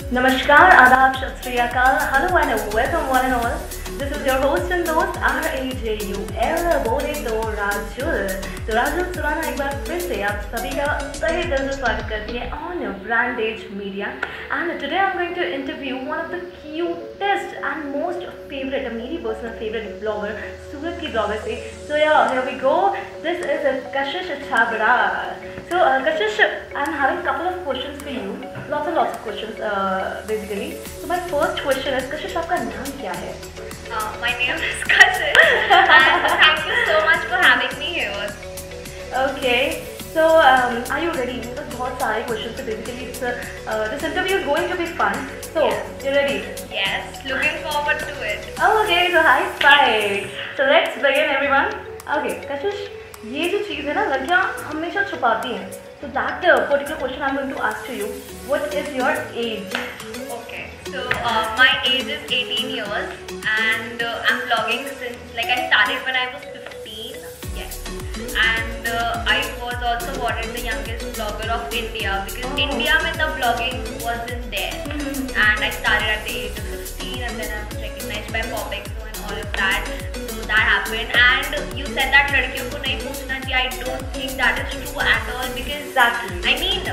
Namaskar, Adab, Shat Shri Akal, hello and welcome one and all. This is your host and host RAJUL बोले तो राजुल। तो राजुल सुराना एक बार फिर से आप सभी का तहे दिल से स्वागत करती है on Brandage Media. And today I'm going to interview one of the cutest and most favorite, मेरी personal favorite blogger, सूरत की blogger से. So yeah, here we go. This is Kashish Chhabra. So Kashish, I'm having a couple of questions for you. Lots and lots of questions basically. So my first question is, Kashish, आपका नाम क्या है? My name is Kashish and thank you so much for having me here. Okay. So are you ready? Because बहुत सारे questions. So basically this interview is going to be fun. So Yes. you ready? Yes, looking forward to it. Okay. So high five. So let's begin everyone. Okay, Kashish, ये जो चीज़ है ना लड़कियाँ हमेशा छुपाती हैं. So that particular question I'm going to ask to you. What is your age? Okay, so my age is 18 years and I'm blogging since I started when I was 15. Yes, and I was also voted the youngest blogger of India because India में the blogging wasn't there. And I started at the age of 15 and then I was recognized by Popexo and all of that. So that happened. And you said that लड़कियों को नहीं पूछना चाहिए. I don't think that is true at all because Exactly. I mean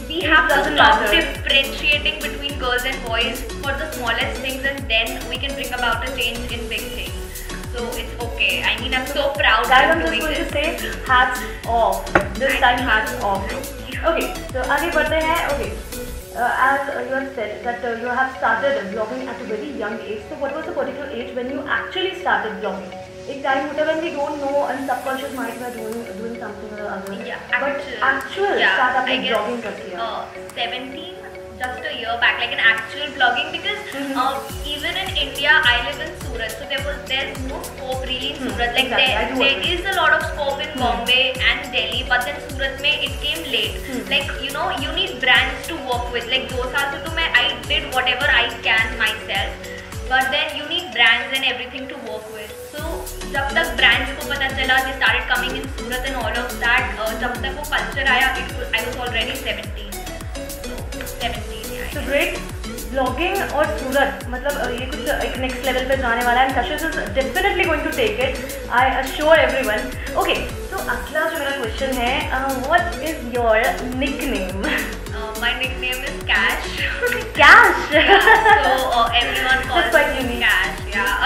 we have to doesn't stop matter. differentiating between girls and boys for the smallest things and then we can bring about a change in big things. So it's okay. I mean I'm so proud Guys, of I'm just doing going to this. say hats off. This time hats off. Okay, so आगे बढ़ते हैं. Okay, as you have said that you have started blogging at a very young age. So what was the particular age when you actually started blogging? एक time होता है when we don't know and subconscious mind we are doing something or other. Yeah, But actual start I आपने guess, blogging कर दिया. 17, just a year back, like an actual blogging because even in India, I live in Surat, so there's no scope really in Surat. Like exactly, I do there agree. is a lot of scope in Bombay and Delhi, but then Surat में it came late. Like you need brands to work with. Like 2 साल से तो मैं I did whatever I can myself, but then you need brands and everything to work with. So जब तक brands को पता चला, they started coming in Surat and all of that. जब तक वो culture आया, I was already 17. So 17, yeah. So great. Blogging और सूरत मतलब ये कुछ एक नेक्स्ट लेवल पे जाने वाला है. Kashish is definitely going to take it. I assure everyone. Okay, तो अगला जो मेरा क्वेश्चन है, what is your nickname? My nickname is Cash. Cash. So everyone calls That's quite me unique. Cash. Yeah.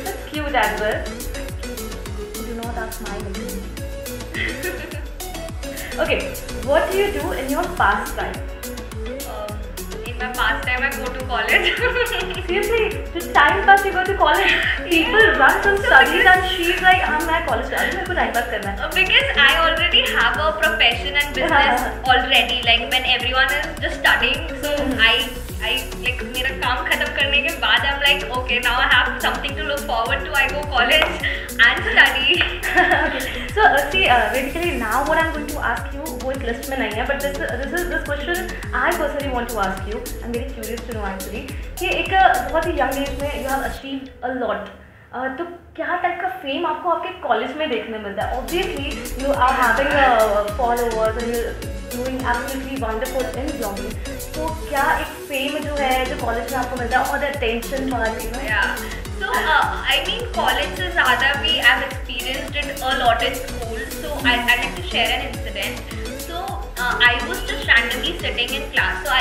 That's cute as well. Do not ask my nickname. Okay, what do you do in your pastime? In my pastime, I go to college. Seriously, just time pass you go to college. People run from studies and she's like, मैं college जा रही हूँ, मेरे को time pass करना है. Because I already have a profession and business already. Like when everyone is just studying, so I like मेरा काम खत्म करने के बाद I'm like, okay, now I have something to look forward to. I go college and study. Okay. So see, basically now what I'm going to ask you वो एक list में नहीं है, but this question I personally want to ask you. I'm very curious to know actually कि एक बहुत ही young age में you have achieved a lot. तो क्या टाइप का फेम आपको आपके कॉलेज में देखने मिलता है? Obviously you are having followers and you're doing absolutely wonderful in blogging. तो क्या एक फेम जो है जो कॉलेज में आपको मिलता है और attention पाने में? Yeah. So I mean college से ज़्यादा भी I've experienced it a lot in school. So I'd like to share an incident. So I was just randomly sitting in class. So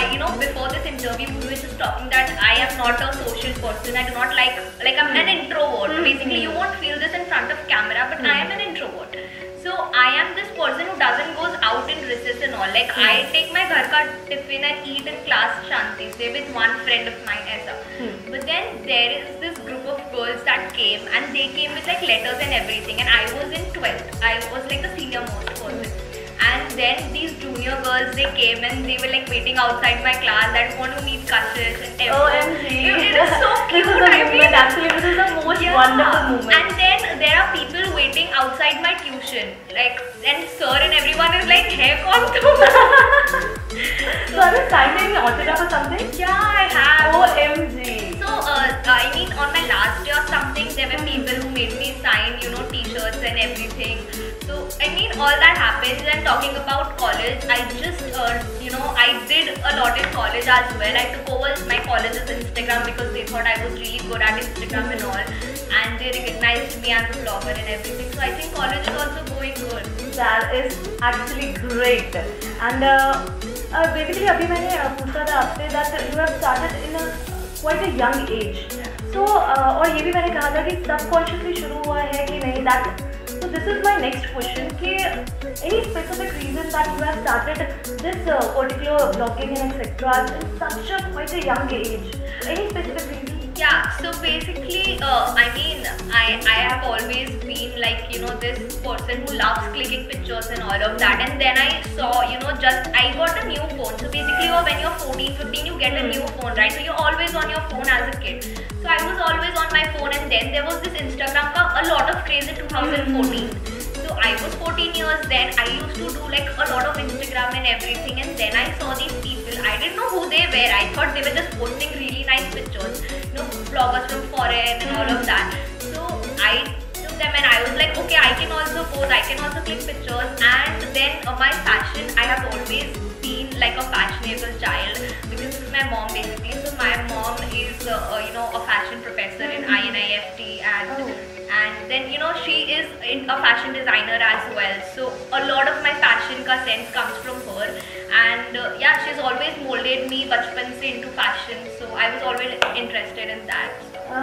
before this interview we were just talking that I am not a social person. I do not like I'm an introvert. Basically you won't feel this in front of camera, but I am an introvert. So I am this person who doesn't goes out in recess and all. Like I take my घर का tiffin and eat in class शांति से with one friend of mine ऐसा. But then there is this group of girls that came and they came with like letters and everything, and I was in 12th. I was like the senior most person. And then these junior girls, they came and they were like waiting outside my class that want to meet Kashish and everything. OMG. It is so cute. This is the moment actually. This is the most wonderful moment. And then there are people waiting outside my tuition. Like, and sir and everyone is like, hey, kaun tu? So are you signing an autograph or something? Yeah, I have. OMG. So, I mean, on my last day or something, there were people who made me sign, t-shirts and everything. So, I mean, all that happens. And talking about college, I just, I did a lot in college as well. I took over my college's Instagram because they thought I was really good at Instagram and all, and they recognized me as a blogger and everything. So I think college is also going good. That is actually great. And basically अभी मैंने पूछा था आपसे that you have started in quite a young age. So और ये भी मैंने कहा था कि subconsciously शुरू हुआ है कि नहीं that. So this is my next question कि any specific reason that you have started this particular blogging and etc. in such a quite a young age? Any specific reason? Yeah, so basically, I mean, I have always been like, you know, this person who loves clicking pictures and all of that. And then I saw, you know, I got a new phone. So basically, when you're 14, 15, you get a new phone, right? So you're always on your phone as a kid. So I was always on my phone, and then there was this Instagram ka a lot of craze in 2014. So I was 14 years then. I used to do like a lot of Instagram and everything, and then I saw these people. I didn't know who they were. I thought they were just posting really nice pictures, you know, bloggers from foreign and all of that. So I took them and I was like, okay, I can also pose, I can also click pictures. And then my fashion, I have always been like a fashionable child because it's my mom basically. So my mom is, you know, a fashion professor in INIFT, and then, you know, she is a fashion designer as well. So a lot of my fashion ka sense comes from her, and yeah, she's always molded me bachpan se into fashion. So I was always interested in that.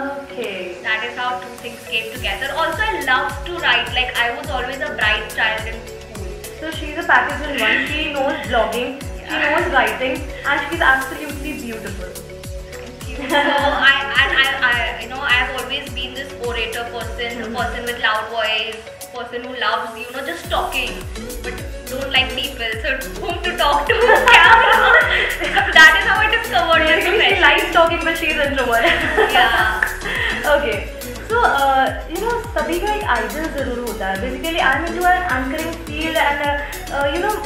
Okay. That is how two things came together. Also, I love to write. Like I was always a bright child in school. So she's a package in one. She knows blogging, she knows writing, and she's absolutely beautiful. So I you know, I've always been this orator person, a person with loud voice, person who loves, you know, just talking, but don't like people. So whom to talk to? Camera. That is how I discovered this profession. She likes talking, but she's introvert. Yeah. Okay. So you know, सभी का एक idol जरूर होता है. Basically, I'm into an anchoring field, and you know,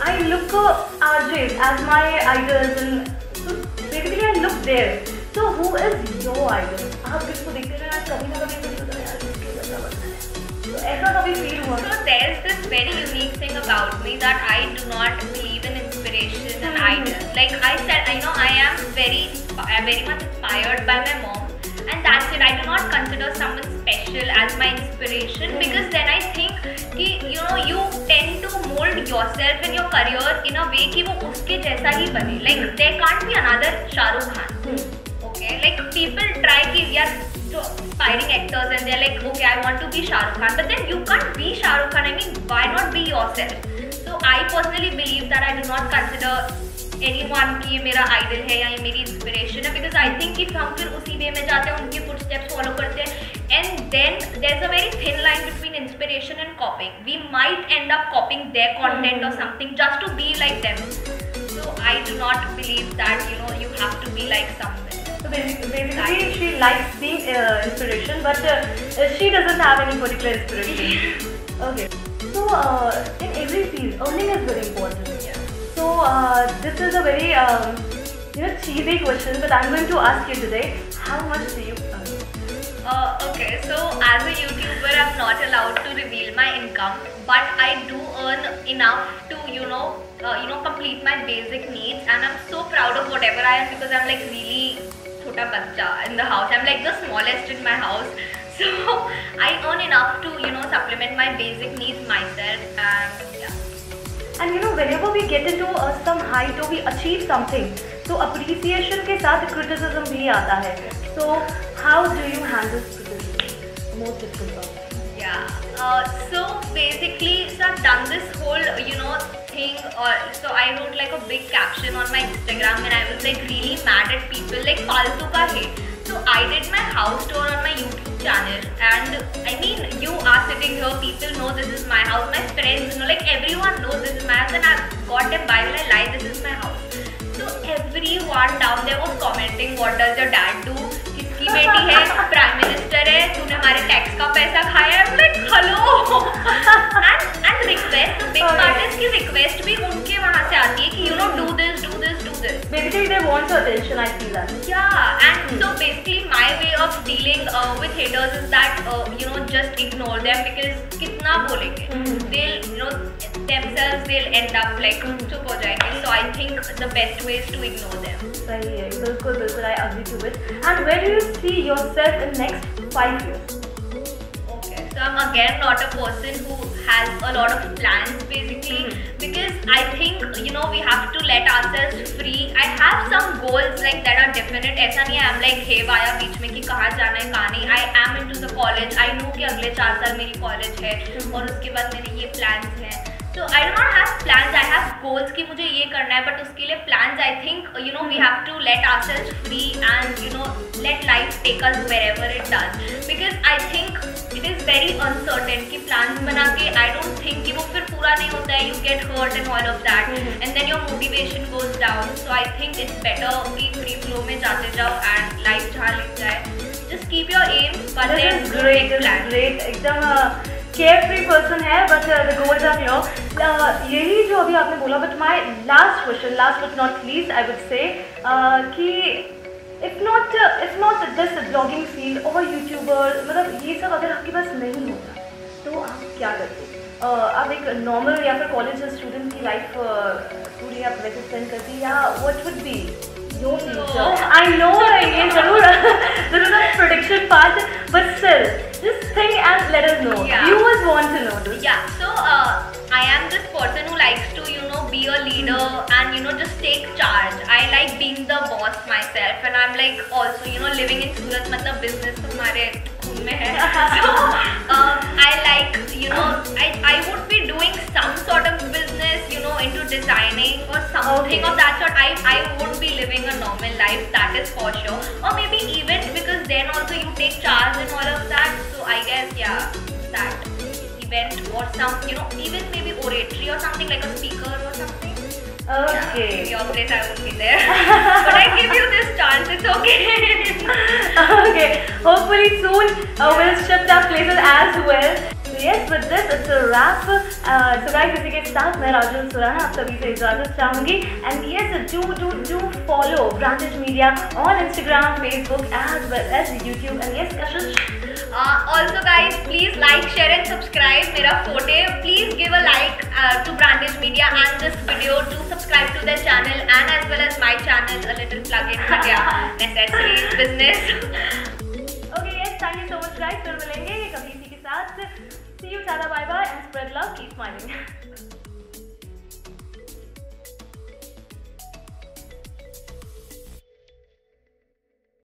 I look RJs as my idols, and so basically I look there. So who is your idol? आप किसको देखते हैं? कभी ना कभी कुछ होता है यार, किसके जैसा बनना है. तो ऐसा कभी feel हुआ? So there's this very unique thing about me that I do not believe in inspiration and idols. Like I said, I know I am very much inspired by my mom, and that's it. I do not consider someone special as my inspiration because then I think कि, you know, you tend to mold yourself in your career in a way कि वो उसके जैसा ही बने. Like there can't be another Shah Rukh Khan. Okay, like people try कि यार aspiring actors and they're like, okay, I want to be Shah Rukh Khan, but then you can't be Shah Rukh Khan. I mean, why not be yourself? So I personally believe that I do not consider anyone कि ये मेरा idol है या ये मेरी inspiration है, because I think if हम फिर उसी way में जाते हैं, उनके footsteps follow करते हैं, and then there's a very thin line between inspiration and copying. We might end up copying their content or something just to be like them. So I do not believe that, you know, you have to be like someone. So basically, she likes being inspiration, but she doesn't have any particular inspiration. Okay. So in every field, earning is very important. Yeah. So this is a very you know, cheesy question, but I'm going to ask you today: how much do you earn? Okay, so as a YouTuber, I'm not allowed to reveal my income, but I do earn enough to, you know, complete my basic needs, and I'm so proud of whatever I am because I'm like really chota bachcha in the house. I'm like the smallest in my house, so I earn enough to, you know, supplement my basic needs myself, and yeah. And you know, whenever we get into some height or we achieve something, so appreciation के साथ criticism भी आता है. So how do you handle criticism? Most difficult part. Yeah. So basically, so I've done this whole, you know, thing. So I wrote like a big caption on my Instagram, and I was like really mad at people, like फालतू का hate. So I did my house tour on my YouTube channel, and I mean, you are sitting here, people know this is my house, my friends know, like everyone knows this is my house, and I've got them by when I lie, this is my house. So everyone down there was commenting, what does your dad do? किसकी बेटी है? Prime Minister है? तूने हमारे tax का पैसा खाया है? I'm like, hello! and request, the big part is कि request भी उनके वहाँ से आती है कि, you know, do this, do this, do this. basically they want your attention. I feel that. Yeah, and so basically my way of dealing with haters is that just ignore them, because कितना बोलेंगे, they'll themselves they'll end up like चुप हो जाएंगे. So I think the best way is to ignore them. सही है, बिल्कुल बिल्कुल, I agree to it. And where do you see yourself in next 5 years? So I'm again not a person who has a lot of plans basically, because I think we have to let ourselves free. I have some goals like that are definite. ऐसा नहीं है I'm like hey via बीच में कि कहाँ जाना है कहाँ नहीं. I am into the college. I know कि अगले 4 साल मेरी college है और उसके बाद मेरे ये plans हैं. So I do not have plans. I have goals कि मुझे ये करना है, but उसके लिए plans I think we have to let ourselves free and let life take us wherever it does, because I think it is very uncertain कि plans बना के I don't think कि वो फिर पूरा नहीं होता है. You get hurt and all of that, and then your motivation goes down. So I think it's better कि free flow में जाते जाओ and life जहाँ लिख जाए. Just keep your aim, but then great, great, एकदम carefree person है, but the goals are clear. यही जो अभी आपने बोला, but my last question, last but not least, I would say कि if not this blogging field or YouTuber, मतलब ये सब अगर आपके पास नहीं होता तो आप क्या करते? आप एक नॉर्मल या फिर कॉलेज स्टूडेंट की लाइफ पूरी आप वैसे स्पेंड करती, या what would be your future? I know ये जरूर prediction part, but still just think and let us know. Yeah. Viewers want to know this. Yeah, so I am this person who likes to be a leader and just take charge. I like being the boss myself, and I'm like also living in Surat, मतलब business तो हमारे खून में है. So I like I would be doing some sort of business into designing or something of that sort. I won't be living a normal life, that is for sure. Or maybe event, because then also you take charge and all of that. So I guess that event or some even maybe oratory or something, like a speaker or something. Okay. In your place I won't be there. But I give you this chance, it's okay. Okay. Hopefully soon we'll shift our places as well. So yes, with this it's a wrap. So guys, इसी के साथ मैं राजुल सुराना आप सभी से इजाजत चाहूँगी. And yes, do follow Brandage Media on Instagram, Facebook as well as YouTube. And yes, Kashish. Also guys, please like, share and subscribe मेरा forte. Please give a like to Brandage Media and this video. Do subscribe to their channel and as well as my channel. A little plug-in necessary business. Okay, yes, thank you so much guys. फिर मिलेंगे कभी इसी के साथ. See you, tada, bye bye, and spread love, keep smiling.